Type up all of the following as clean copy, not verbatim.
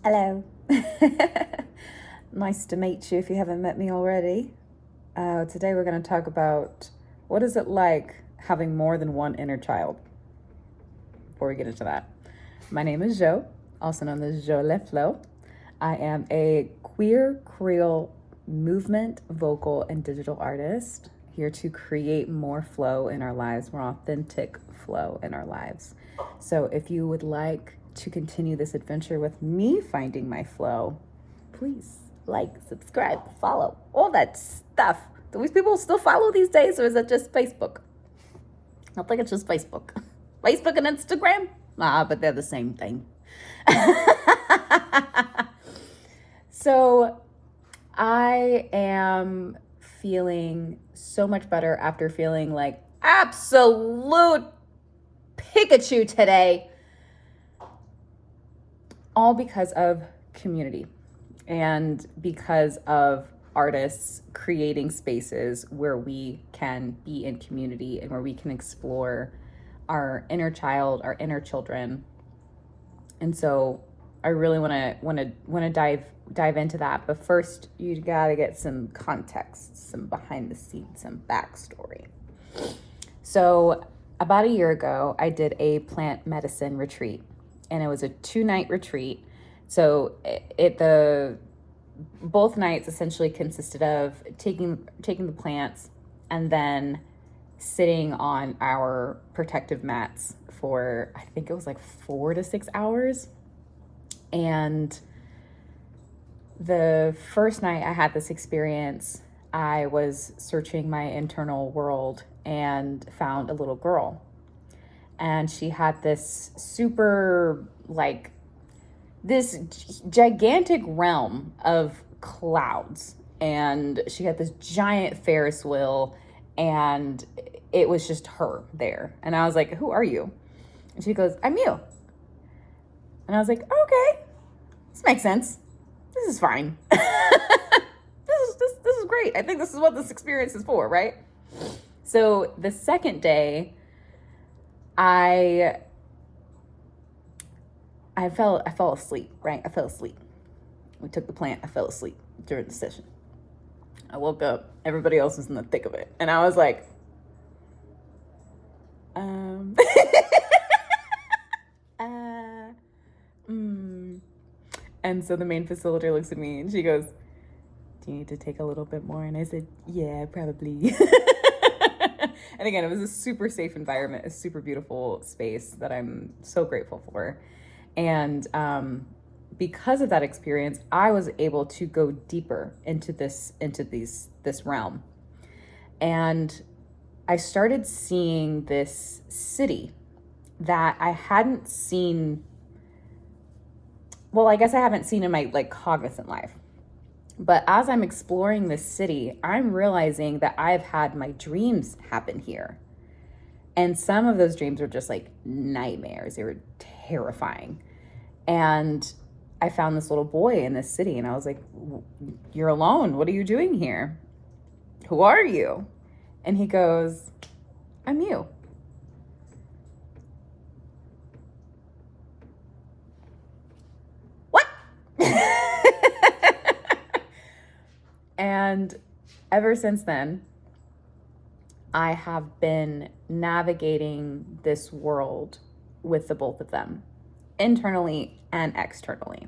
Hello. Nice to meet you if you haven't met me already. Today we're going to talk about what is it like having more than one inner child. Before we get into that, my name is Jo, also known as Jo Le Flo. I am a queer Creole movement, vocal, and digital artist here to create more flow in our lives, more authentic flow in our lives. So if you would like to continue this adventure with me finding my flow, please like, subscribe, follow, all that stuff. Do these people still follow these days, or is it just Facebook? I think it's just Facebook. Facebook and Instagram? But they're the same thing. So I am feeling so much better after feeling like absolute Pikachu today. All because of community and because of artists creating spaces where we can be in community and where we can explore our inner child, our inner children. And so I really want to dive into that. But first, you got to get some context, some behind the scenes, some backstory. So about a year ago, I did a plant medicine retreat, and it was a 2-night retreat. So both nights essentially consisted of taking the plants and then sitting on our protective mats for, I think it was like 4 to 6 hours. And the first night I had this experience, I was searching my internal world and found a little girl. And she had this this gigantic realm of clouds. And she had this giant Ferris wheel, and it was just her there. And I was like, "Who are you?" And she goes, "I'm you." And I was like, "Okay, this makes sense. This is fine. This is great. I think this is what this experience is for, right?" So the second day, I fell asleep, right? I fell asleep. We took the plant. I fell asleep during the session. I woke up. Everybody else was in the thick of it. And I was like, And so the main facilitator looks at me and she goes, "Do you need to take a little bit more?" And I said, "Yeah, probably." And again, it was a super safe environment, a super beautiful space that I'm so grateful for. And because of that experience, I was able to go deeper into this realm. And I started seeing this city that I hadn't seen. Well, I guess I haven't seen in my cognizant life. But as I'm exploring this city, I'm realizing that I've had my dreams happen here. And some of those dreams were just like nightmares. They were terrifying. And I found this little boy in this city, and I was like, "You're alone. What are you doing here? Who are you?" And he goes, "I'm you." What? And ever since then, I have been navigating this world with the both of them, internally and externally.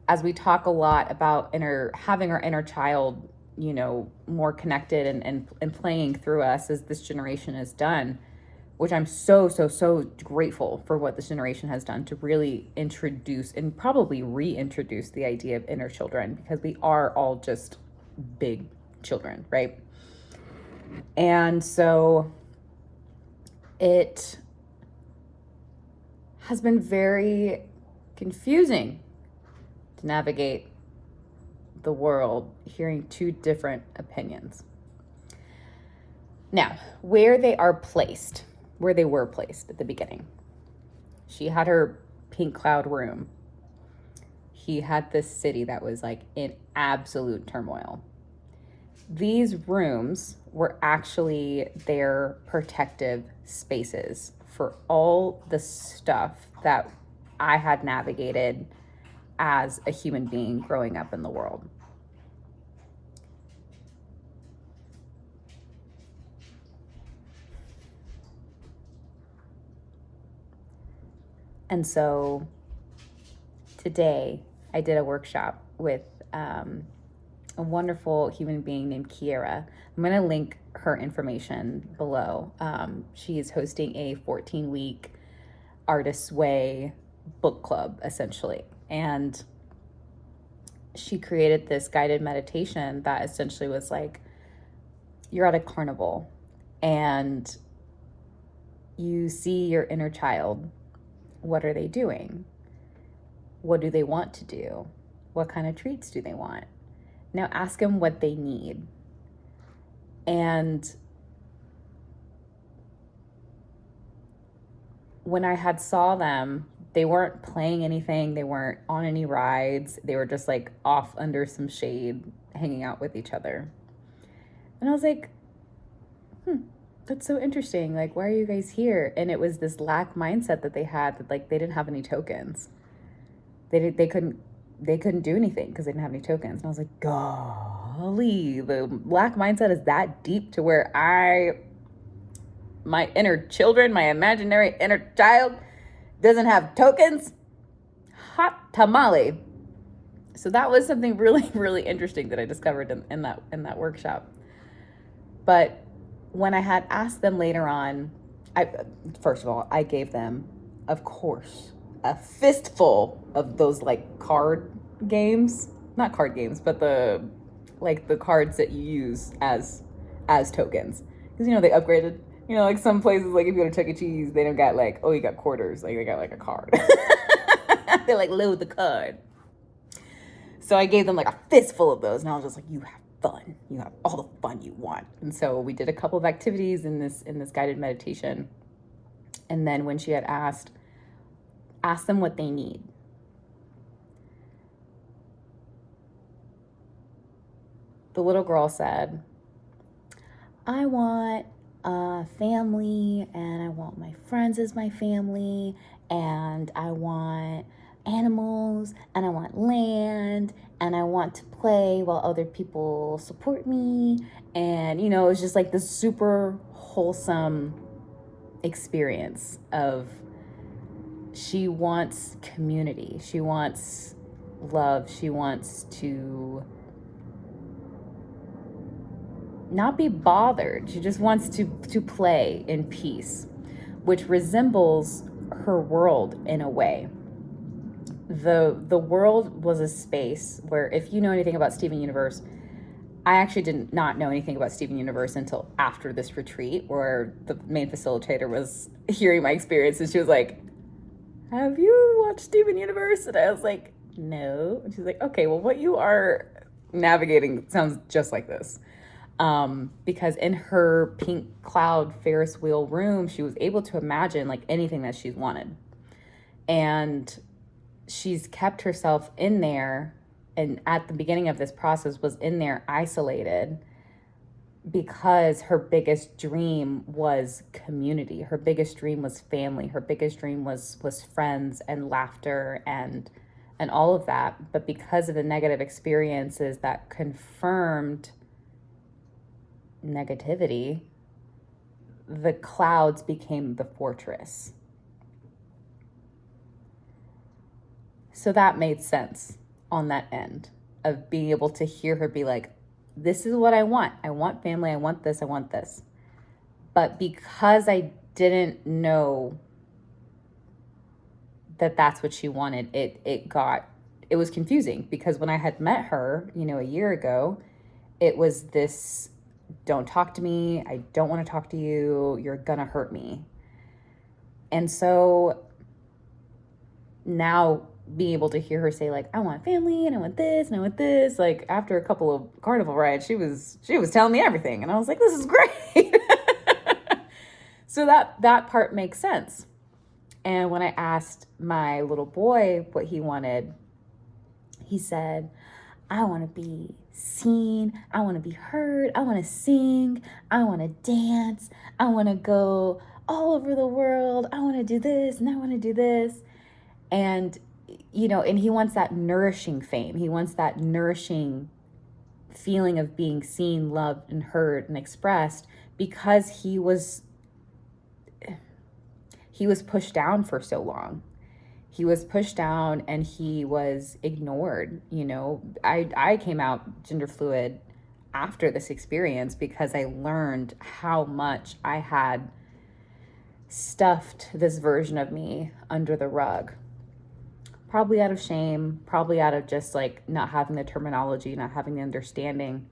As we talk a lot about having our inner child, more connected and playing through us as this generation has done, which I'm so grateful for what this generation has done to really introduce and probably reintroduce the idea of inner children, because we are all just big children, right? And so it has been very confusing to navigate the world hearing two different opinions. Now, where they were placed at the beginning. She had her pink cloud room. He had this city that was like in absolute turmoil. These rooms were actually their protective spaces for all the stuff that I had navigated as a human being growing up in the world. And so today I did a workshop with a wonderful human being named Kyaira. I'm going to link her information below. She is hosting a 14-week Artist's Way book club, essentially. And she created this guided meditation that essentially was like, you're at a carnival and you see your inner child. What are they doing? What do they want to do? What kind of treats do they want? Now ask them what they need. And when I had saw them, they weren't playing anything. They weren't on any rides. They were just like off under some shade, hanging out with each other. And I was like, that's so interesting. Like, why are you guys here? And it was this lack mindset that they had, that like they didn't have any tokens. They couldn't do anything because they didn't have any tokens. And I was like, golly, the lack mindset is that deep to where my inner children, my imaginary inner child doesn't have tokens? Hot tamale. So that was something really, really interesting that I discovered in that workshop. But when I had asked them later on, first of all, I gave them, of course, a fistful of those like card games, not card games, but the cards that you use as tokens. Because, they upgraded, like some places, like if you go to Chuck E. Cheese, they don't got like, oh, you got quarters, like they got like a card. They like load the card. So I gave them like a fistful of those, and I was just like, you have fun. You have all the fun you want. And so we did a couple of activities in this guided meditation. And then when she had asked them what they need. The little girl said, I want a family, and I want my friends as my family, and I want animals, and I want land, and I want to play while other people support me. And, it was just like this super wholesome experience of, she wants community. She wants love. She wants to not be bothered. She just wants to play in peace, which resembles her world in a way. The world was a space where, if you know anything about Steven Universe, I actually did not know anything about Steven Universe until after this retreat, where the main facilitator was hearing my experience, and she was like, have you watched Steven Universe? And I was like, no. And she's like, okay, well, what you are navigating sounds just like this. Because in her pink cloud Ferris wheel room, she was able to imagine like anything that she's wanted. And she's kept herself in there, and at the beginning of this process was in there isolated, because her biggest dream was community. Her biggest dream was family. Her biggest dream was friends and laughter and all of that. But because of the negative experiences that confirmed negativity, the clouds became the fortress. So that made sense on that end of being able to hear her be like, this is what I want. I want family. I want this. I want this. But because I didn't know that that's what she wanted, it was confusing, because when I had met her, a year ago, it was this, don't talk to me. I don't want to talk to you. You're going to hurt me. And so now being able to hear her say like, I want family and I want this and I want this, like after a couple of carnival rides, she was telling me everything. And I was like, this is great. So that part makes sense. And when I asked my little boy what he wanted, he said, I want to be seen. I want to be heard. I want to sing. I want to dance. I want to go all over the world. I want to do this and I want to do this. And, and he wants that nourishing fame. He wants that nourishing feeling of being seen, loved, and heard and expressed, because he was pushed down for so long. He was pushed down and he was ignored. I came out gender fluid after this experience because I learned how much I had stuffed this version of me under the rug. Probably out of shame, probably out of just like not having the terminology, not having the understanding,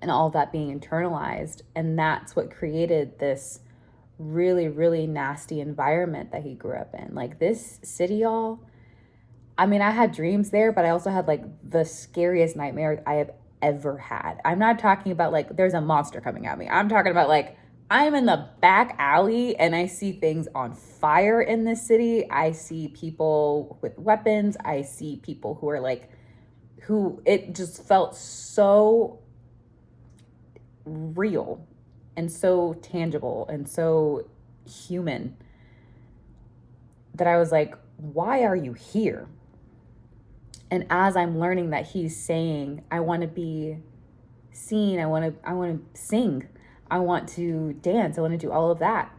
and all that being internalized. And that's what created this really, really nasty environment that he grew up in. Like this city, y'all. I mean, I had dreams there, but I also had like the scariest nightmares I have ever had. I'm not talking about like there's a monster coming at me. I'm talking about like I'm in the back alley and I see things on fire in this city. I see people with weapons. I see people who are like, who it just felt so real and so tangible and so human that I was like, why are you here? And as I'm learning that he's saying, I want to be seen, I want to sing, I want to dance, I want to do all of that.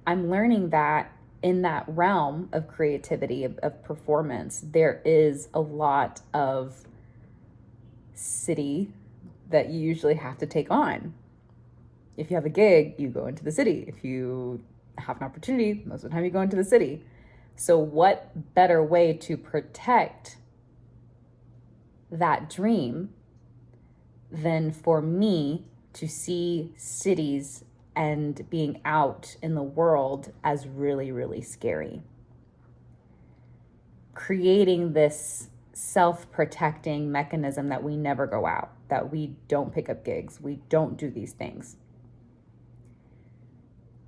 I'm learning that in that realm of creativity, of performance, there is a lot of city that you usually have to take on. If you have a gig, you go into the city. If you have an opportunity, most of the time you go into the city. So what better way to protect that dream than for me to see cities and being out in the world as really, really scary. Creating this self-protecting mechanism that we never go out, that we don't pick up gigs, we don't do these things.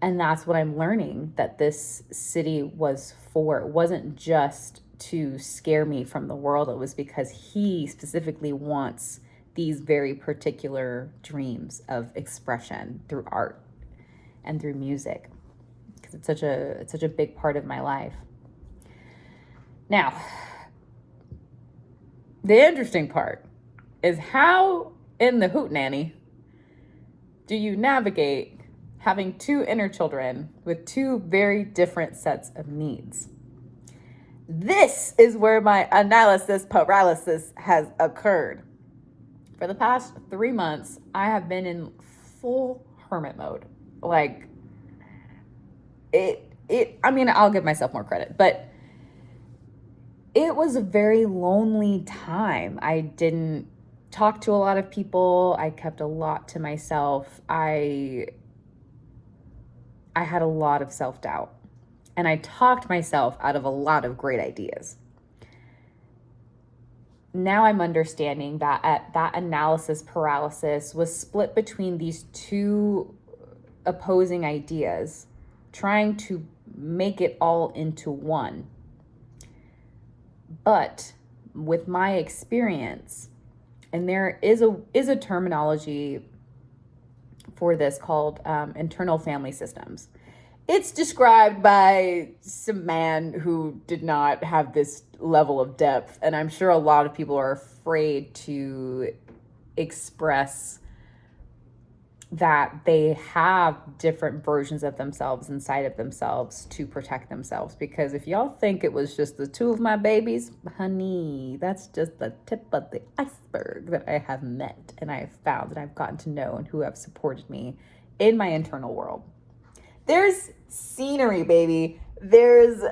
And that's what I'm learning that this city was for. It wasn't just to scare me from the world. It was because he specifically wants these very particular dreams of expression through art and through music, because it's such a big part of my life. Now, the interesting part is how in the hootenanny do you navigate having two inner children with two very different sets of needs? This is where my analysis paralysis has occurred. For the past 3 months, I have been in full hermit mode. Like, I mean, I'll give myself more credit, but it was a very lonely time. I didn't talk to a lot of people. I kept a lot to myself. I had a lot of self-doubt, and I talked myself out of a lot of great ideas. Now I'm understanding that that analysis paralysis was split between these two opposing ideas, trying to make it all into one. But with my experience, and there is a terminology for this called internal family systems. It's described by some man who did not have this level of depth, and I'm sure a lot of people are afraid to express that they have different versions of themselves inside of themselves to protect themselves. Because if y'all think it was just the two of my babies, honey, that's just the tip of the iceberg that I have met and I have found and I've gotten to know and who have supported me in my internal world. There's scenery, baby. There's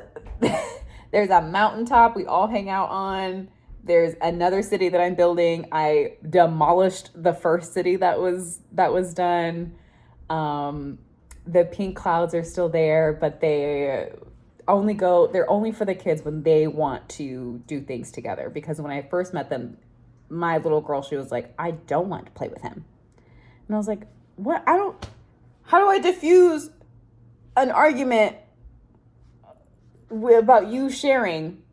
a mountaintop we all hang out on. There's another city that I'm building. I demolished the first city that was done. The pink clouds are still there, but they're only for the kids when they want to do things together. Because when I first met them, my little girl, she was like, I don't want to play with him. And I was like, what? How do I diffuse an argument about you sharing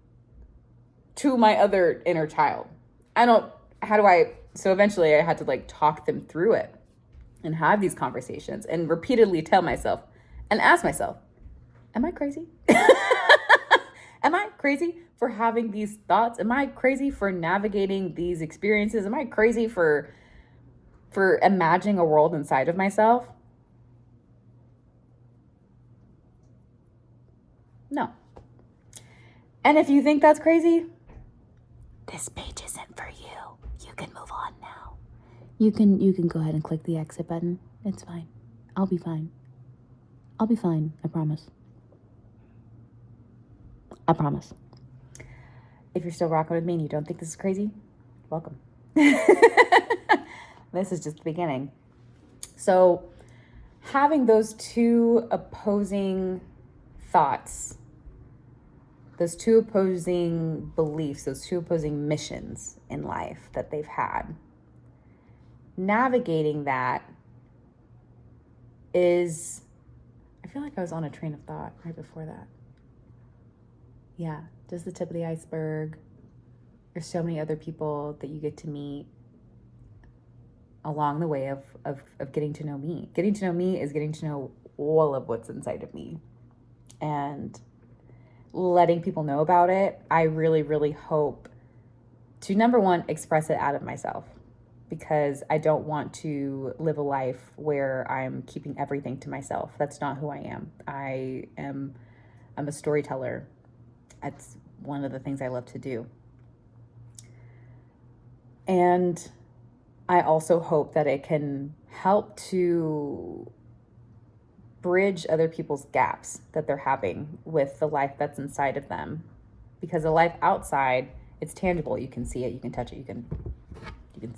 to my other inner child? So eventually I had to like talk them through it and have these conversations and repeatedly tell myself and ask myself, am I crazy? Am I crazy for having these thoughts? Am I crazy for navigating these experiences? Am I crazy for imagining a world inside of myself? No. And if you think that's crazy, this page isn't for you. You can move on now. You can go ahead and click the exit button. It's fine. I'll be fine. I'll be fine. I promise. I promise. If you're still rocking with me and you don't think this is crazy, welcome. This is just the beginning. So, having those two opposing thoughts, those two opposing beliefs, those two opposing missions in life that they've had, navigating that is, I feel like I was on a train of thought right before that. Yeah, just the tip of the iceberg. There's so many other people that you get to meet along the way of getting to know me. Getting to know me is getting to know all of what's inside of me. And letting people know about it, I really, really hope to, number one, express it out of myself, because I don't want to live a life where I'm keeping everything to myself. That's not who I am. I'm a storyteller. That's one of the things I love to do. And I also hope that it can help to bridge other people's gaps that they're having with the life that's inside of them. Because the life outside, it's tangible. You can see it, you can touch it, you can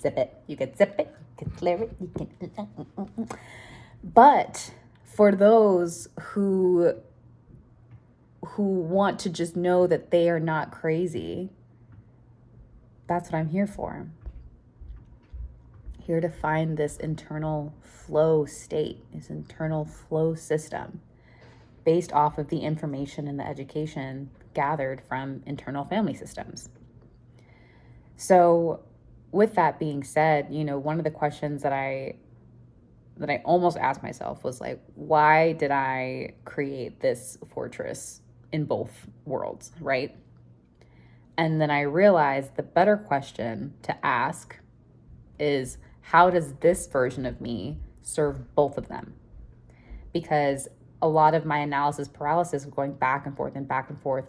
zip it, you can zip it, you can clear it, you can. But for those who want to just know that they are not crazy, that's what I'm here for. Here to find this internal flow state, this internal flow system based off of the information and the education gathered from internal family systems. So with that being said, one of the questions that I almost asked myself was like, why did I create this fortress in both worlds, right? And then I realized the better question to ask is, how does this version of me serve both of them? Because a lot of my analysis paralysis was going back and forth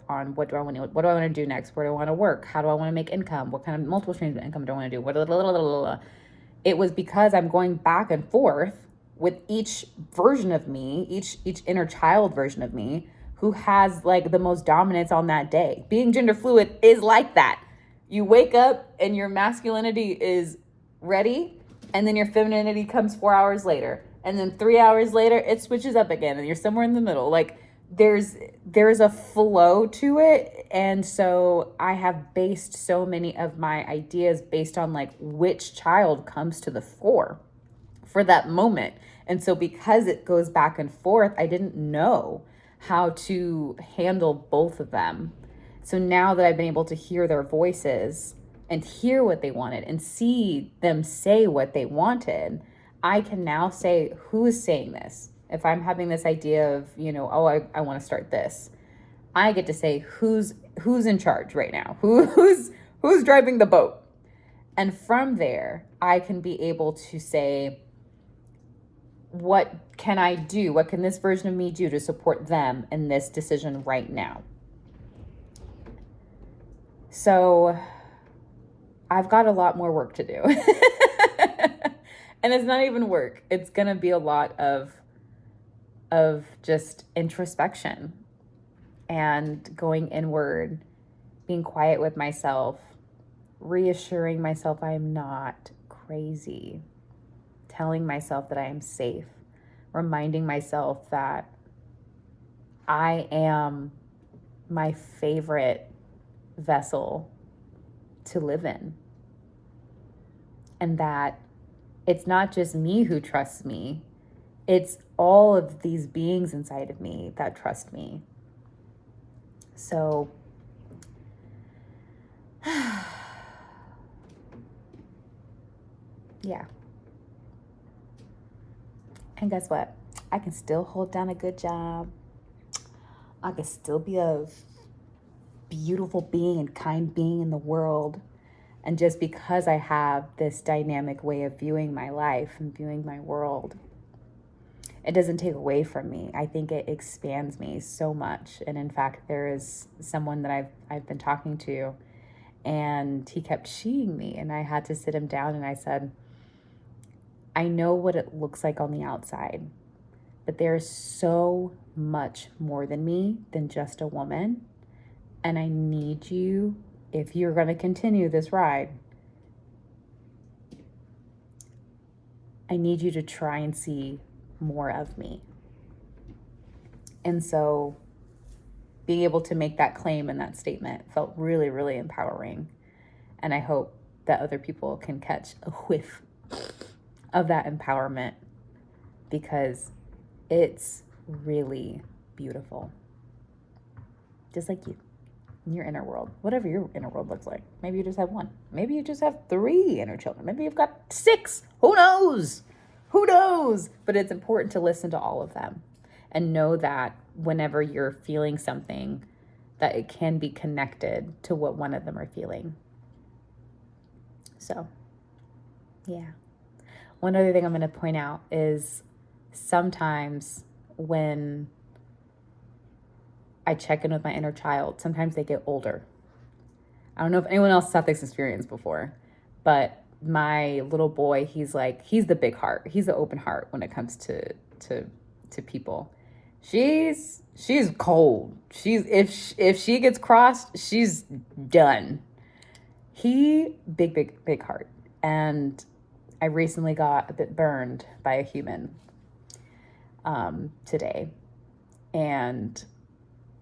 on what do I want to do next? Where do I want to work? How do I want to make income? What kind of multiple streams of income do I want to do? It was because I'm going back and forth with each version of me, each inner child version of me, who has like the most dominance on that day. Being gender fluid is like that. You wake up and your masculinity is ready, and then your femininity comes 4 hours later, and then 3 hours later it switches up again, and you're somewhere in the middle. Like there's a flow to it. And so I have based so many of my ideas based on like which child comes to the fore for that moment. And so because it goes back and forth, I didn't know how to handle both of them. So now that I've been able to hear their voices and hear what they wanted and see them say what they wanted, I can now say, who is saying this? If I'm having this idea of, I want to start this, I get to say, who's in charge right now? Who's driving the boat? And from there, I can be able to say, what can I do? What can this version of me do to support them in this decision right now? So I've got a lot more work to do. And it's not even work. It's going to be a lot of just introspection and going inward, being quiet with myself, reassuring myself I am not crazy, telling myself that I am safe, reminding myself that I am my favorite vessel to live in, and that it's not just me who trusts me, it's all of these beings inside of me that trust me. So yeah. And guess what? I can still hold down a good job. I can still be a beautiful being and kind being in the world. And just because I have this dynamic way of viewing my life and viewing my world, it doesn't take away from me. I think it expands me so much. And in fact, there is someone that I've been talking to, and he kept sheeing me, and I had to sit him down and I said, I know what it looks like on the outside, but there's so much more than me, than just a woman. And I need you, if you're going to continue this ride, I need you to try and see more of me. And so being able to make that claim and that statement felt really, really empowering. And I hope that other people can catch a whiff of that empowerment, because it's really beautiful. Just like you, in your inner world, whatever your inner world looks like. Maybe you just have one. Maybe you just have 3 inner children. Maybe you've got 6. Who knows? Who knows? But it's important to listen to all of them and know that whenever you're feeling something, that it can be connected to what one of them are feeling. So, yeah. One other thing I'm going to point out is sometimes when I check in with my inner child, sometimes they get older. I don't know if anyone else had this experience before, but my little boy, he's the big heart. He's the open heart when it comes to people. She's cold. If she gets crossed, she's done. He big heart. And I recently got a bit burned by a human today. And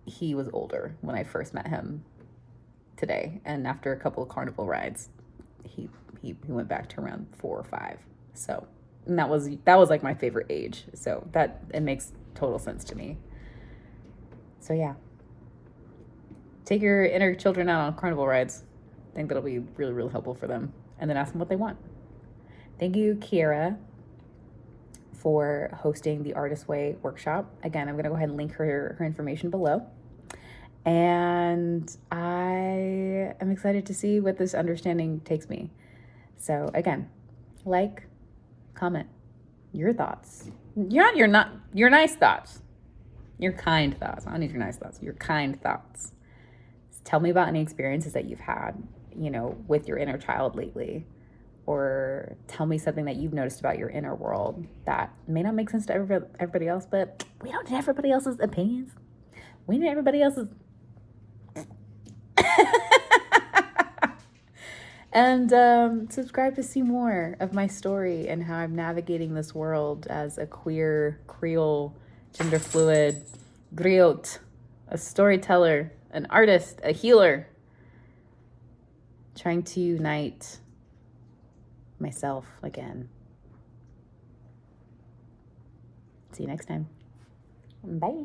he was older when I first met him today. And after a couple of carnival rides, he went back to around 4 or 5. So, and that was like my favorite age. So that, it makes total sense to me. So yeah, take your inner children out on carnival rides. I think that'll be really, really helpful for them. And then ask them what they want. Thank you, Kyaira, for hosting the Artist Way workshop. Again, I'm going to go ahead and link her information below. And I am excited to see what this understanding takes me. So again, like, comment your thoughts. Your nice thoughts. Your kind thoughts. I don't need your nice thoughts. Your kind thoughts. Tell me about any experiences that you've had, with your inner child lately. Or tell me something that you've noticed about your inner world that may not make sense to everybody else, but we don't need everybody else's opinions. We need everybody else's. And subscribe to see more of my story and how I'm navigating this world as a queer, Creole, gender fluid, griot, a storyteller, an artist, a healer, trying to unite myself again. See you next time. Bye.